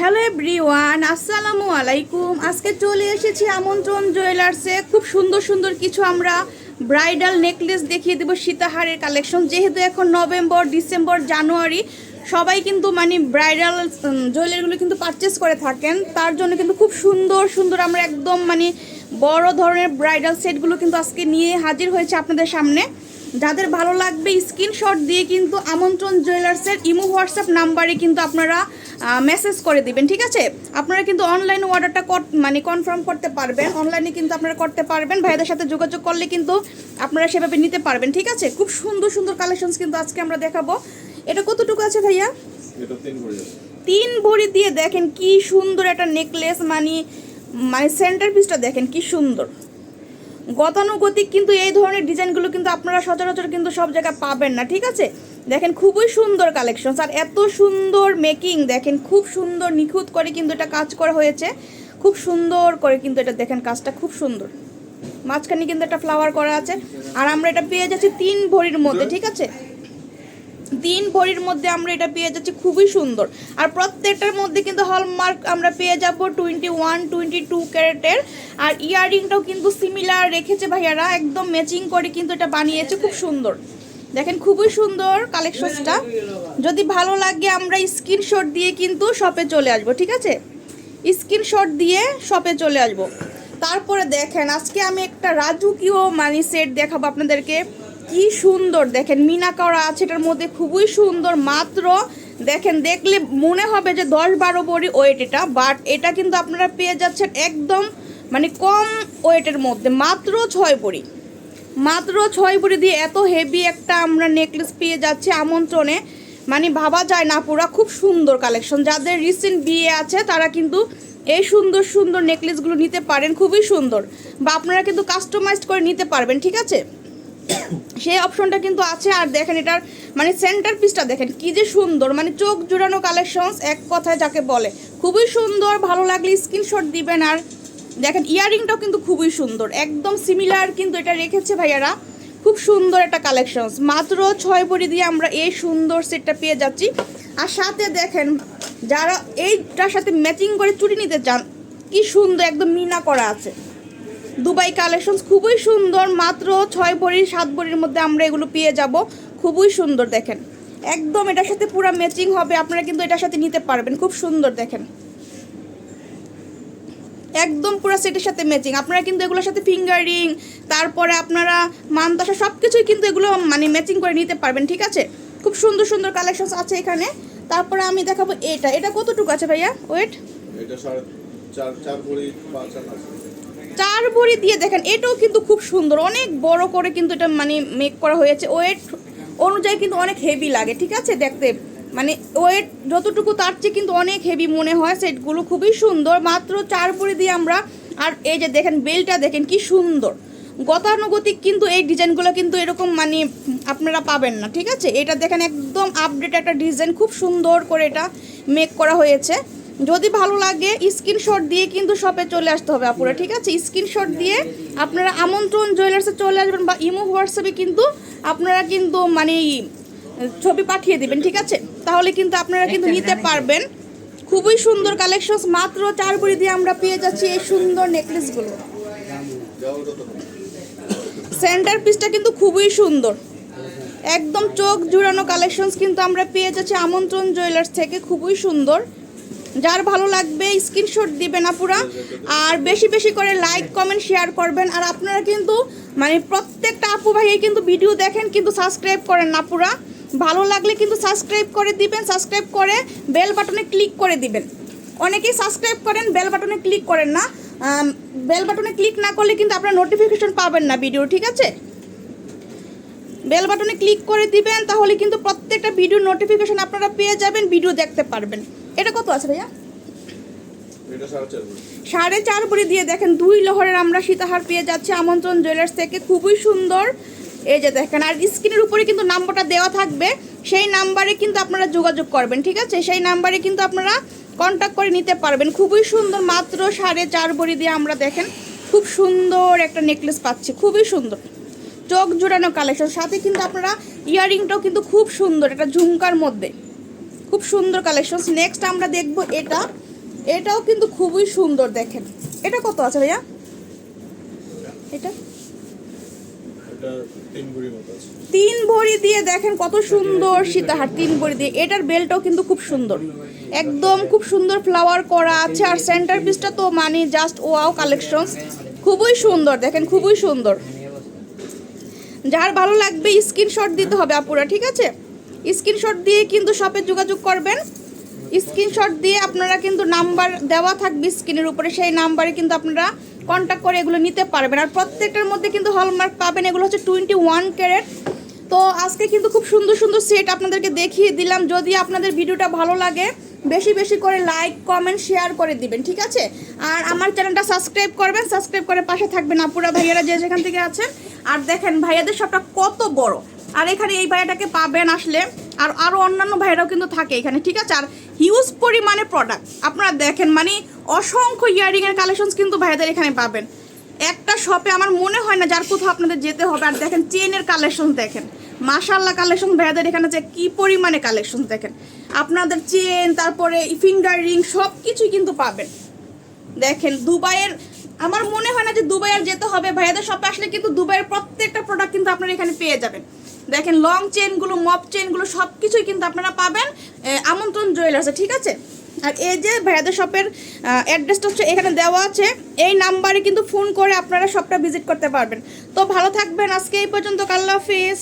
Hello everyone, আসসালামু আলাইকুম। আজকে চলে এসেছি আমন্ত্রণ জুয়েলার্সে। খুব সুন্দর সুন্দর কিছু আমরা ব্রাইডাল নেকলেস দেখিয়ে দেবো, সীতাহারের কালেকশন। যেহেতু এখন নভেম্বর, ডিসেম্বর, জানুয়ারি সবাই কিন্তু ব্রাইডাল জুয়েলারিগুলো কিন্তু পারচেস করে থাকেন, তার জন্য কিন্তু খুব সুন্দর সুন্দর আমরা একদম বড় ধরনের ব্রাইডাল সেটগুলো কিন্তু আজকে নিয়ে হাজির হয়েছে আপনাদের সামনে। যাদের ভালো লাগবে স্ক্রিনশট দিয়ে কিন্তু আমন্ত্রণ জুয়েলার্সের ইমো হোয়াটসঅ্যাপ নাম্বারে কিন্তু আপনারা মেসেজ করে দিবেন, ঠিক আছে? আপনারা কিন্তু অনলাইনে অর্ডারটা কনফার্ম করতে পারবেন, অনলাইনে কিন্তু আপনারা করতে পারবেন। ভাইয়াদের সাথে যোগাযোগ করলে কিন্তু আপনারা সেভাবে নিতে পারবেন, ঠিক আছে? খুব সুন্দর সুন্দর কালেকশনস কিন্তু আজকে আমরা দেখাবো। এটা কতটুকু আছে ভাইয়া? এটা 3 ভরি আছে। 3 ভরি দিয়ে দেখেন কি সুন্দর একটা নেকলেস, সেন্টার পিসটা দেখেন কি সুন্দর গতানুগতিক। কিন্তু এই ধরনের ডিজাইনগুলো কিন্তু আপনারা সচরাচর কিন্তু সব জায়গায় পাবেন না, ঠিক আছে? দেখেন খুবই সুন্দর কালেকশন, আর এত সুন্দর মেকিং দেখেন, খুব সুন্দর নিখুঁত করে কিন্তু এটা কাজ করা হয়েছে, খুব সুন্দর করে কিন্তু এটা দেখেন কাজটা খুব সুন্দর। মাঝখানে কিন্তু একটা ফ্লাওয়ার করা আছে, আর আমরা এটা পেয়ে যাচ্ছি 3 ভরির মধ্যে, ঠিক আছে? 3 ভরির মধ্যে আমরা এটা পেয়ে যাচ্ছি, খুবই সুন্দর। আর প্রত্যেকটার মধ্যে কিন্তু হলমার্ক আমরা পেয়ে যাব 21, 22 ক্যারেটের। আর ইয়াররিংটাও কিন্তু সিমিলার রেখেছে ভাইয়ারা, একদম ম্যাচিং করে কিন্তু এটা বানিয়েছে, খুব সুন্দর। দেখেন খুবই সুন্দর কালেকশনসটা। যদি ভালো লাগে আমরা স্ক্রিনশট দিয়ে কিন্তু শপে চলে আসবো, ঠিক আছে? স্ক্রিনশট দিয়ে শপে চলে আসবো। তারপরে দেখেন আজকে আমি একটা রাজুকীয় সেট দেখাবো আপনাদেরকে। কি সুন্দর দেখেন, মিনা করা আছে এটার মধ্যে, খুবই সুন্দর। মাত্র দেখেন, দেখলে মনে হবে যে 10-12 ভরি ওয়েট এটা, বাট এটা কিন্তু আপনারা পেয়ে যাচ্ছেন একদম কম ওয়েটের মধ্যে, মাত্র 6 ভরি। মাত্র 6 ভরি দিয়ে এত হেভি একটা আমরা নেকলেস পেয়ে যাচ্ছি আমন্ত্রণে, ভাবা যায় না পুরা। খুব সুন্দর কালেকশন। যাদের রিসেন্ট বিয়ে আছে তারা কিন্তু এই সুন্দর সুন্দর নেকলেসগুলো নিতে পারেন, খুবই সুন্দর। বা আপনারা কিন্তু কাস্টমাইজড করে নিতে পারবেন, ঠিক আছে? সেই অপশনটা কিন্তু আছে। আর দেখেন এটার সেন্টার পিসটা দেখেন কি যে সুন্দর, চোখ জুড়ানো কালেকশনস এক কথায় যাকে বলে, খুবই সুন্দর। ভালো লাগলে স্ক্রিনশট দিবেন। আর দেখেন ইয়াররিংটাও কিন্তু খুবই সুন্দর, একদম সিমিলার কিন্তু এটা রেখেছে ভাইয়ারা, খুব সুন্দর একটা কালেকশনস। মাত্র 6 ভরি দিয়ে আমরা এই সুন্দর সেটটা পেয়ে যাচ্ছি। আর সাথে দেখেন যারা এইটার সাথে ম্যাচিং করে চুড়ি নিতে চান, কি সুন্দর একদম মিনা করা আছে, দুবাই কালেকশনস, খুবই সুন্দর। মাত্র 6 ভরি 7 ভরির মধ্যে আমরা এগুলো পেয়ে যাব, খুবই সুন্দর। দেখেন একদম এটার সাথে পুরো ম্যাচিং হবে, আপনারা কিন্তু এটার সাথে নিতে পারবেন, খুব সুন্দর। দেখেন একদম পুরো সেটের সাথে ম্যাচিং। আপনারা কিন্তু এগুলোর সাথে ফিঙ্গার রিং, তারপরে আপনারা মানতাসা সব কিছুই কিন্তু এগুলো ম্যাচিং করে নিতে পারবেন, ঠিক আছে? খুব সুন্দর সুন্দর কালেকশনস আছে এখানে। তারপরে আমি দেখাবো এটা কতটুকু আছে ভাইয়া ওয়েট? এটা 4.5 ভরি 5 আছে। 4 ভরি দিয়ে দেখেন এটাও কিন্তু খুব সুন্দর, অনেক বড় করে কিন্তু এটা মেক করা হয়েছে। ওয়েট অনুযায়ী কিন্তু অনেক হেভি লাগে, ঠিক আছে? দেখতে ওয়েট যতটুকু তার চেয়ে কিন্তু অনেক হেভি মনে হয় সেটগুলো, খুবই সুন্দর। মাত্র 4 ভরি দিয়ে আমরা। আর এই যে দেখেন বেলটা দেখেন কি সুন্দর গতানুগতিক, কিন্তু এই ডিজাইনগুলো কিন্তু এরকম আপনারা পাবেন না, ঠিক আছে? এটা দেখেন একদম আপডেট একটা ডিজাইন, খুব সুন্দর করে এটা মেক করা হয়েছে। যদি ভালো লাগে স্ক্রিনশট দিয়ে কিন্তু শপে চলে আসতে হবে আপুরা, ঠিক আছে? স্ক্রিনশট দিয়ে আপনারা আমন্ত্রণ জুয়েলার্সে চলে আসবেন, বা ইমো হোয়াটসঅ্যাপে কিন্তু আপনারা কিন্তু ছবি পাঠিয়ে দিবেন, ঠিক আছে? তাহলে কিন্তু আপনারা কিন্তু নিতে পারবেন। খুবই সুন্দর কালেকশনস। মাত্র 4 ভরি দিয়ে আমরা পেয়ে যাচ্ছি এই সুন্দর নেকলেসগুলো। সেন্টার পিসটা কিন্তু খুবই সুন্দর, একদম চোখ জুড়ানো কালেকশনস কিন্তু আমরা পেয়ে যাচ্ছি আমন্ত্রণ জুয়েলার্স থেকে, খুবই সুন্দর। যার ভালো লাগবে স্ক্রিনশট দিবেন আপুরা, আর বেশি বেশি করে লাইক কমেন্ট শেয়ার করবেন। আর আপনারা কিন্তু প্রত্যেকটা আপু ভাইয়াই কিন্তু ভিডিও দেখেন কিন্তু সাবস্ক্রাইব করেন না আপুরা। ভালো লাগলে কিন্তু সাবস্ক্রাইব করে দিবেন, সাবস্ক্রাইব করে বেল বাটনে ক্লিক করে দিবেন। অনেকেই সাবস্ক্রাইব করেন, বেল বাটনে ক্লিক করেন না। বেল বাটনে ক্লিক না করলে কিন্তু আপনারা নোটিফিকেশন পাবেন না ভিডিও, ঠিক আছে? বেল বাটনে ক্লিক করে দিবেন, তাহলে কিন্তু প্রত্যেকটা ভিডিও নোটিফিকেশন আপনারা পেয়ে যাবেন, ভিডিও দেখতে পারবেন। এটা কত আছে ভাইয়া? এটা 4.5 ভরি। 4.5 ভরি দিয়ে দেখেন 2 লহরের আমরা সীতাহার পেয়ে যাচ্ছি আমন্ত্রণ জুয়েলার্স থেকে, খুবই সুন্দর। এই যে দেখেন, আর স্ক্রিনের উপরে কিন্তু নাম্বারটা দেওয়া থাকবে, সেই নাম্বারে কিন্তু আপনারা যোগাযোগ করবেন, ঠিক আছে? সেই নাম্বারে কিন্তু আপনারা কন্ট্যাক্ট করে নিতে পারবেন। খুবই সুন্দর। মাত্র 4.5 ভরি দিয়ে আমরা দেখেন খুব সুন্দর একটা নেকলেস পাচ্ছি, খুবই সুন্দর চোখ জোড়ানো কালেকশন। সাথে কিন্তু আপনারা ইয়াররিংটাও কিন্তু খুব সুন্দর, একটা ঝুমকার মধ্যে, খুব সুন্দর কালেকশন। নেক্সট আমরা দেখব এটাও কিন্তু খুবই সুন্দর দেখেন। এটা কত আছে ভাইয়া? এটা এটা 3 ভরি মতো আছে। 3 ভরি দিয়ে দেখেন কত সুন্দর সীতাহার, 3 ভরি দিয়ে। এটার বেলটাও কিন্তু খুব সুন্দর, একদম খুব সুন্দর ফ্লাওয়ার করা আছে। আর সেন্টার পিসটা তো মানে জাস্ট ওয়াও কালেকশনস, খুবই সুন্দর দেখেন, খুবই সুন্দর। যার ভালো লাগবে স্ক্রিনশট দিতে হবে আপুরা, ঠিক আছে? স্ক্রিনশট দিয়ে কিন্তু শপে যোগাযোগ করবেন। স্ক্রিনশট দিয়ে আপনারা কিন্তু নাম্বার দেওয়া থাকবে স্ক্রিনের উপরে, সেই নাম্বারে কিন্তু আপনারা কন্ট্যাক্ট করে এগুলো নিতে পারবেন। আর প্রত্যেকটার মধ্যে কিন্তু হলমার্ক পাবেন। এগুলো হচ্ছে 21 ক্যারেট। তো আজকে কিন্তু খুব সুন্দর সুন্দর সেট আপনাদেরকে দেখিয়ে দিলাম। যদি আপনাদের ভিডিওটা ভালো লাগে বেশি বেশি করে লাইক কমেন্ট শেয়ার করে দিবেন, ঠিক আছে? আর আমার চ্যানেলটা সাবস্ক্রাইব করবেন, সাবস্ক্রাইব করে পাশে থাকবেন আপুরা ভাইয়ারা যে যেখান থেকে আছেন। আর দেখেন ভাইয়াদের শপটা কত বড়। আর এখানে এই ভাইয়াটাকে পাবেন আসলে, আর আরও অন্যান্য ভাইয়ারাও কিন্তু থাকে এখানে, ঠিক আছে? আর হিউজ পরিমাণে প্রোডাক্ট আপনারা দেখেন, মানে অসংখ্য ইয়ারিংয়ের কালেকশনস কিন্তু ভাইয়াদের এখানে পাবেন। একটা শপে আমার মনে হয় না যার কোথাও আপনাদের যেতে হবে। আর দেখেন চেনের কালেকশন দেখেন, মাশাআল্লাহ কালেকশন ভাইয়াদের এখানে যে কি পরিমাণে কালেকশন দেখেন। আপনাদের চেন, তারপরে ফিঙ্গার রিং সব কিছুই কিন্তু পাবেন। দেখেন দুবাইয়ের, আমার মনে হয় না যে দুবাই আর যেতে হবে। ভাইয়াদের শপে আসলে কিন্তু দুবাইয়ের প্রত্যেকটা প্রোডাক্ট কিন্তু আপনারা এখানে পেয়ে যাবেন। দেখেন লং চেনগুলো, মপ চেনগুলো সব কিছুই কিন্তু আপনারা পাবেন আমন্ত্রণ জুয়েলার্সে, ঠিক আছে? আর এই যে ভাইয়াদের শপের অ্যাড্রেসটা হচ্ছে এখানে দেওয়া আছে, এই নাম্বারে কিন্তু ফোন করে আপনারা শপটা ভিজিট করতে পারবেন। তো ভালো থাকবেন, আজকে এই পর্যন্ত, আল্লাহ হাফিজ।